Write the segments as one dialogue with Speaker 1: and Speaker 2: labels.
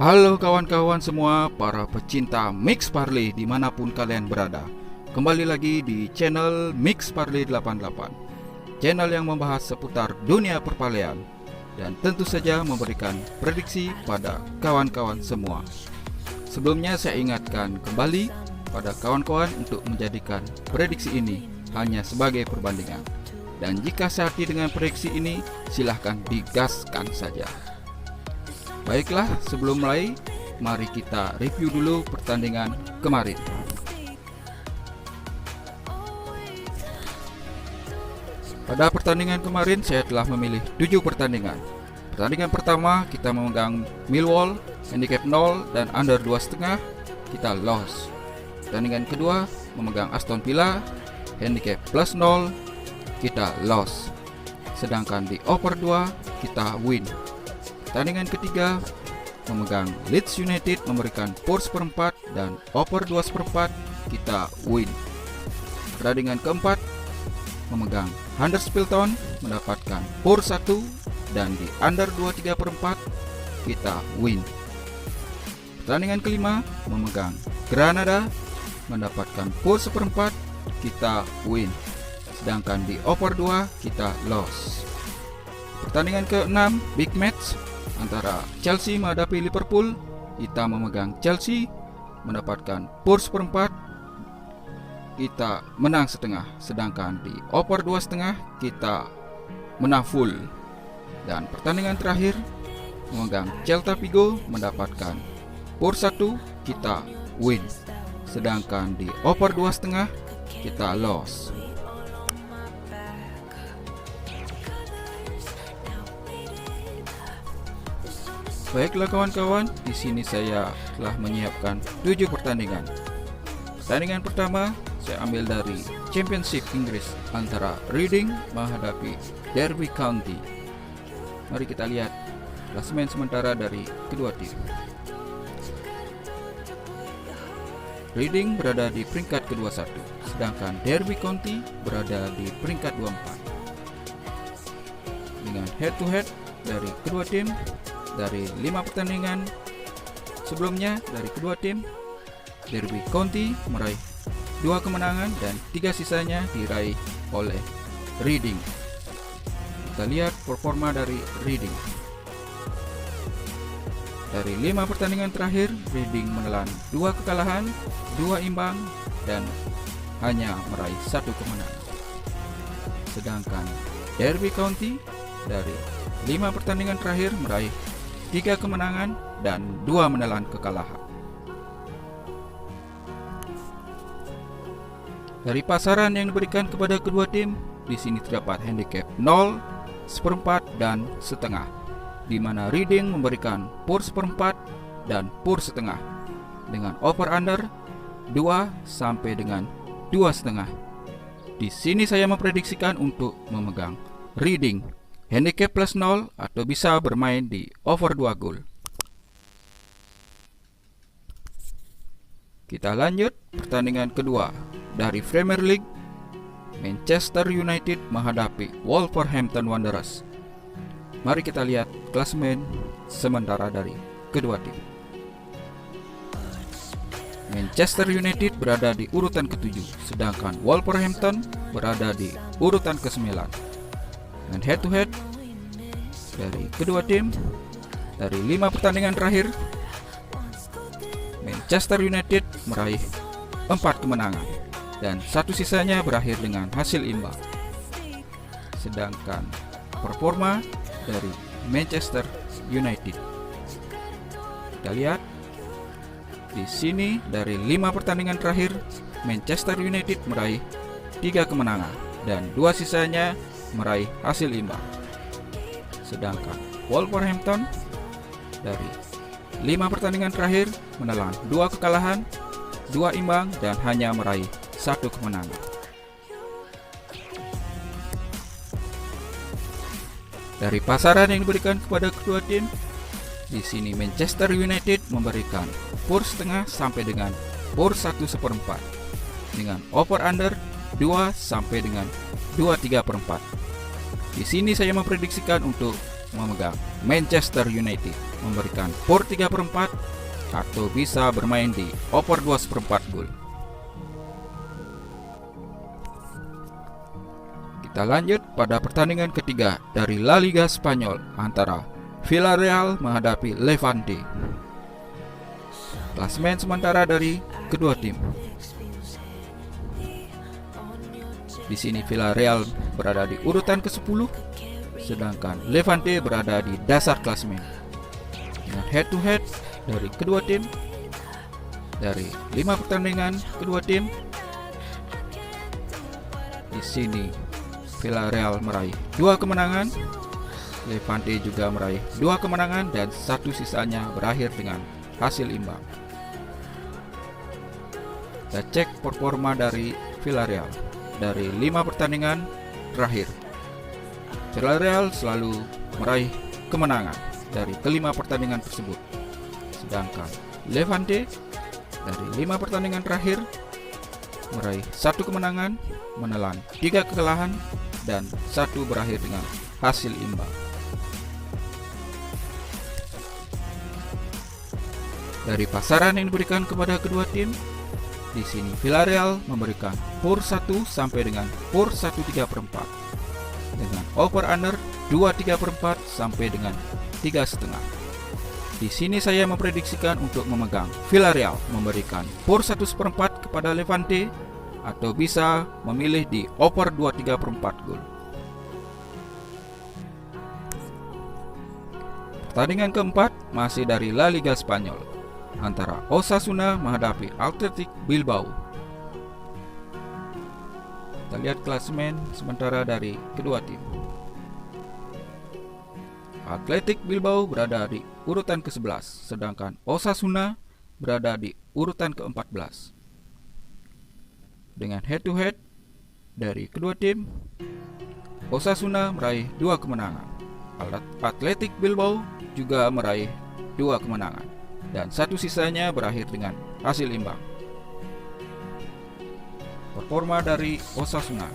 Speaker 1: Halo kawan-kawan semua, para pecinta Mix Parley dimanapun kalian berada. Kembali lagi di channel Mix Parley 88, channel yang membahas seputar dunia perpalean dan tentu saja memberikan prediksi pada kawan-kawan semua. Sebelumnya saya ingatkan kembali pada kawan-kawan untuk menjadikan prediksi ini hanya sebagai perbandingan. Dan jika sehati dengan prediksi ini, silahkan digaskan saja. Baiklah, sebelum mulai, mari kita review dulu pertandingan kemarin. Pada pertandingan kemarin, saya telah memilih 7 pertandingan. Pertandingan pertama, kita memegang Millwall, handicap 0 dan under 2,5, kita loss. Pertandingan kedua, memegang Aston Villa, handicap plus 0, kita loss. Sedangkan di over 2, kita win. Pertandingan ketiga, memegang Leeds United memberikan pour seperempat dan over 2/4, kita win. Pertandingan keempat, memegang Huddersfield Town mendapatkan pour 1 dan di under 2/3/4, kita win. Pertandingan kelima, memegang Granada mendapatkan pour 1/4, kita win. Sedangkan di over 2, kita loss. Pertandingan ke-6, big match antara Chelsea menghadapi Liverpool, kita memegang Chelsea mendapatkan pour 1/4, kita menang setengah. Sedangkan di over 2,5, kita menang full. Dan pertandingan terakhir, memegang Celta Vigo mendapatkan pour 1, kita win. Sedangkan di over 2,5, kita loss. Baiklah kawan-kawan, di sini saya telah menyiapkan 7 pertandingan. Pertandingan pertama saya ambil dari Championship Inggris antara Reading menghadapi Derby County. Mari kita lihat klasemen sementara dari kedua tim. Reading berada di peringkat ke-21, sedangkan Derby County berada di peringkat 24. Dengan head to head dari kedua tim, dari 5 pertandingan sebelumnya dari kedua tim, Derby County meraih 2 kemenangan dan 3 sisanya diraih oleh Reading. Kita lihat performa dari Reading. Dari 5 pertandingan terakhir, Reading menelan 2 kekalahan, 2 imbang dan hanya meraih 1 kemenangan. Sedangkan Derby County dari 5 pertandingan terakhir meraih 3 kemenangan dan 2 menelan kekalahan. Dari pasaran yang diberikan kepada kedua tim, di sini terdapat handicap 0, 1/4 dan setengah, di mana Reading memberikan pour 1/4 dan pour setengah dengan over under 2 sampai dengan 2,5. Di sini saya memprediksikan untuk memegang Reading handicap plus 0 atau bisa bermain di over 2 gol. Kita lanjut pertandingan kedua dari Premier League, Manchester United menghadapi Wolverhampton Wanderers. Mari kita lihat klasemen sementara dari kedua tim. Manchester United berada di urutan ke-7, sedangkan Wolverhampton berada di urutan ke-9. Dan head to head dari kedua tim, dari 5 pertandingan terakhir, Manchester United meraih 4 kemenangan dan 1 sisanya berakhir dengan hasil imbang. Sedangkan performa dari Manchester United, kita lihat di sini dari 5 pertandingan terakhir, Manchester United meraih 3 kemenangan dan 2 sisanya meraih hasil imbang. Sedangkan Wolverhampton dari 5 pertandingan terakhir menelan 2 kekalahan, 2 imbang dan hanya meraih 1 kemenangan. Dari pasaran yang diberikan kepada kedua tim, di sini Manchester United memberikan pour setengah sampai dengan pour 1/4 dengan over under 2 sampai dengan 2/3/4. Di sini saya memprediksikan untuk memegang Manchester United, memberikan POR 3/4 atau bisa bermain di over 2/4 gol. Kita lanjut pada pertandingan ketiga dari La Liga Spanyol antara Villarreal menghadapi Levante. Klasemen sementara dari kedua tim. Di sini Villarreal berada di urutan ke-10, sedangkan Levante berada di dasar klasemen. Dengan head to head dari kedua tim, dari 5 pertandingan kedua tim, di sini Villarreal meraih 2 kemenangan, Levante juga meraih 2 kemenangan dan 1 sisanya berakhir dengan hasil imbang. Kita cek performa dari Villarreal dari 5 pertandingan terakhir. Villarreal selalu meraih kemenangan dari kelima pertandingan tersebut, sedangkan Levante dari 5 pertandingan terakhir meraih 1 kemenangan, menelan 3 kekalahan dan 1 berakhir dengan hasil imbang. Dari pasaran yang diberikan kepada kedua tim, di sini Villarreal memberikan POR 1 sampai dengan POR 1/3/4 dengan over under 2/3/4 sampai dengan 3,5. Di sini saya memprediksikan untuk memegang Villarreal memberikan POR 1/4 kepada Levante atau bisa memilih di over 2/3/4 gol. Pertandingan keempat masih dari La Liga Spanyol antara Osasuna menghadapi Athletic Bilbao. Kita lihat klasemen sementara dari kedua tim. Athletic Bilbao berada di urutan ke-11, sedangkan Osasuna berada di urutan ke-14. Dengan head to head dari kedua tim, Osasuna meraih 2 kemenangan. Athletic Bilbao juga meraih 2 kemenangan dan 1 sisanya berakhir dengan hasil imbang. Performa dari Osasuna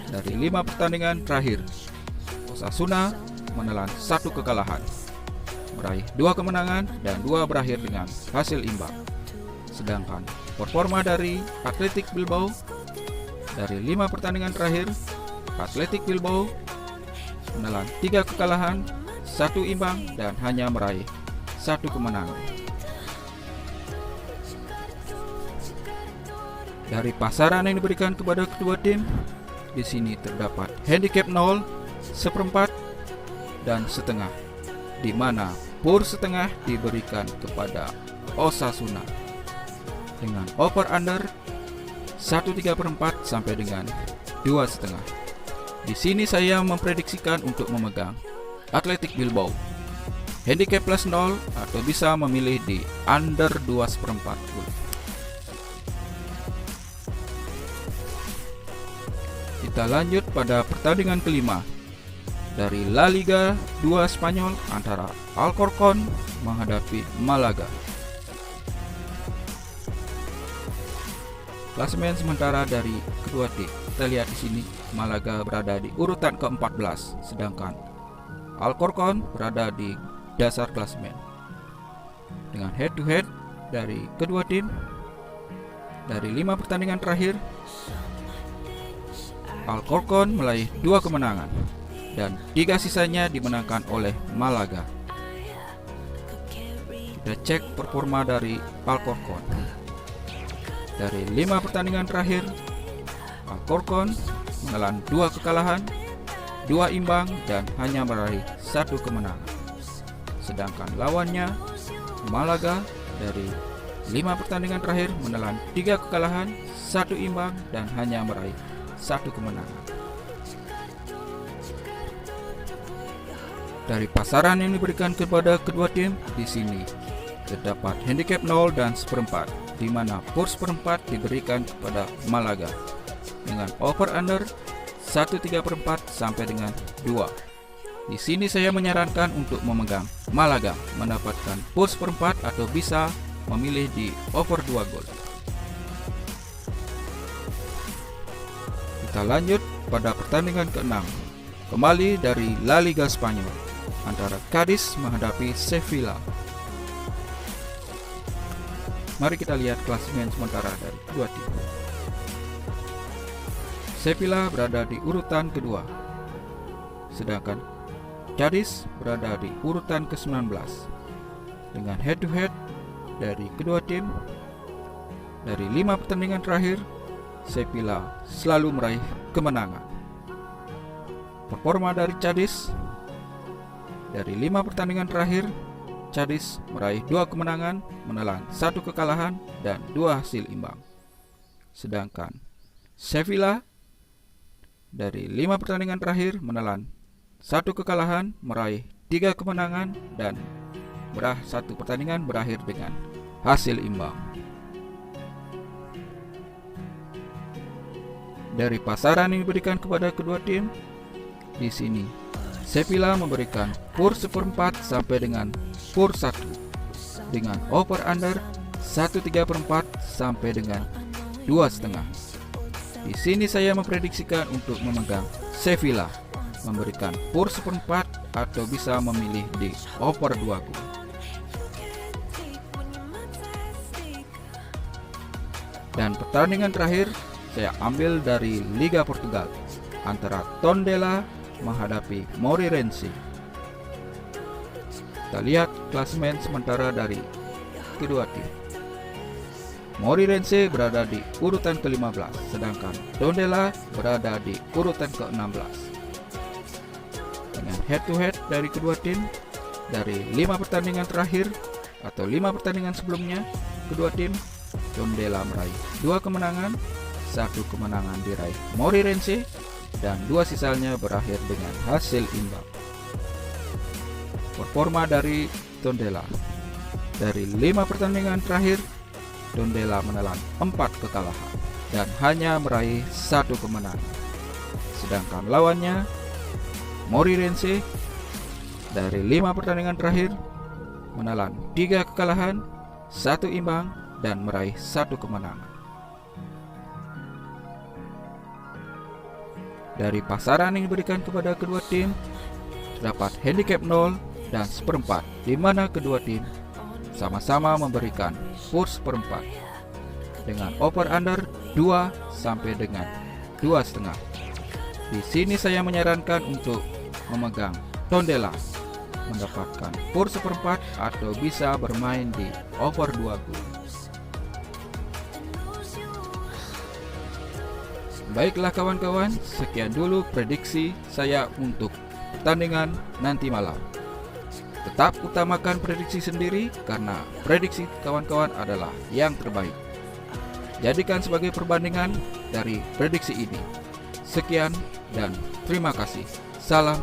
Speaker 1: dari 5 pertandingan terakhir, Osasuna menelan 1 kekalahan, meraih 2 kemenangan dan 2 berakhir dengan hasil imbang. Sedangkan performa dari Athletic Bilbao dari 5 pertandingan terakhir, Athletic Bilbao menelan 3 kekalahan, 1 imbang dan hanya meraih 1 kemenangan. Dari pasaran yang diberikan kepada kedua tim, di sini terdapat handicap 0, 1/4 dan setengah, di mana POR setengah diberikan kepada Osasuna dengan over under 1/3/4 sampai dengan 2,5. Di sini saya memprediksikan untuk memegang Athletic Bilbao handicap plus 0 atau bisa memilih di under 2,4 gol. Kita lanjut pada pertandingan kelima dari La Liga 2 Spanyol antara Alcorcón menghadapi Malaga. Klasemen sementara dari kedua tim. Kita lihat di sini Malaga berada di urutan ke-14, sedangkan Alcorcón berada di dasar klasemen. Dengan head to head dari kedua tim dari 5 pertandingan terakhir, Alcorcón meraih 2 kemenangan dan 3 sisanya dimenangkan oleh Malaga. Kita cek performa dari Alcorcón. Dari 5 pertandingan terakhir, Alcorcón menelan 2 kekalahan, 2 imbang dan hanya meraih 1 kemenangan. Sedangkan lawannya Malaga dari 5 pertandingan terakhir menelan 3 kekalahan, 1 imbang dan hanya meraih 1 kemenangan. Dari pasaran yang diberikan kepada kedua tim, di sini terdapat handicap 0 dan 1/4, di mana POR 1/4 diberikan kepada Malaga dengan over under 1/3/4 sampai dengan 2. Di sini saya menyarankan untuk memegang Malaga mendapatkan POR 1/4 atau bisa memilih di over 2 gol. Kita lanjut pada pertandingan ke-6 kembali dari La Liga Spanyol antara Cadiz menghadapi Sevilla. Mari kita lihat klasemen sementara dari kedua tim. Sevilla berada di urutan kedua, sedangkan Cadiz berada di urutan ke-19. Dengan head to head dari kedua tim, dari 5 pertandingan terakhir, Sevilla selalu meraih kemenangan. Performa dari Cadiz, dari 5 pertandingan terakhir, Cadiz meraih 2 kemenangan, menelan 1 kekalahan dan 2 hasil imbang. Sedangkan Sevilla dari 5 pertandingan terakhir menelan 1 kekalahan, meraih 3 kemenangan dan 1 pertandingan berakhir dengan hasil imbang. Dari pasaran yang diberikan kepada kedua tim, di sini Sevilla memberikan PUR 1/4 sampai dengan PUR 1 dengan over under 1/3/4 sampai dengan 2,5. Di sini saya memprediksikan untuk memegang Sevilla, memberikan PUR 1/4 atau bisa memilih di over 2 gol. Dan pertandingan terakhir saya ambil dari Liga Portugal antara Tondela menghadapi Moreirense. Kita lihat klasemen sementara dari kedua tim. Moreirense berada di urutan ke-15, sedangkan Tondela berada di urutan ke-16. Dengan head to head dari kedua tim, dari 5 pertandingan terakhir atau 5 pertandingan sebelumnya, kedua tim Tondela meraih 2 kemenangan, 1 kemenangan diraih Moreirense, dan 2 sisanya berakhir dengan hasil imbang. Performa dari Tondela, dari 5 pertandingan terakhir, Tondela menelan 4 kekalahan dan hanya meraih 1 kemenangan. Sedangkan lawannya Moreirense dari 5 pertandingan terakhir menelan 3 kekalahan, 1 imbang dan meraih 1 kemenangan. Dari pasaran yang diberikan kepada kedua tim, terdapat handicap 0 dan 1/4, di mana kedua tim sama-sama memberikan PUR 1/4 dengan over under 2 sampai dengan 2,5. Di sini saya menyarankan untuk memegang Tondela, mendapatkan PUR 1/4 atau bisa bermain di over 2 gol. Baiklah kawan-kawan, sekian dulu prediksi saya untuk pertandingan nanti malam. Tetap utamakan prediksi sendiri karena prediksi kawan-kawan adalah yang terbaik. Jadikan sebagai perbandingan dari prediksi ini. Sekian dan terima kasih. Salam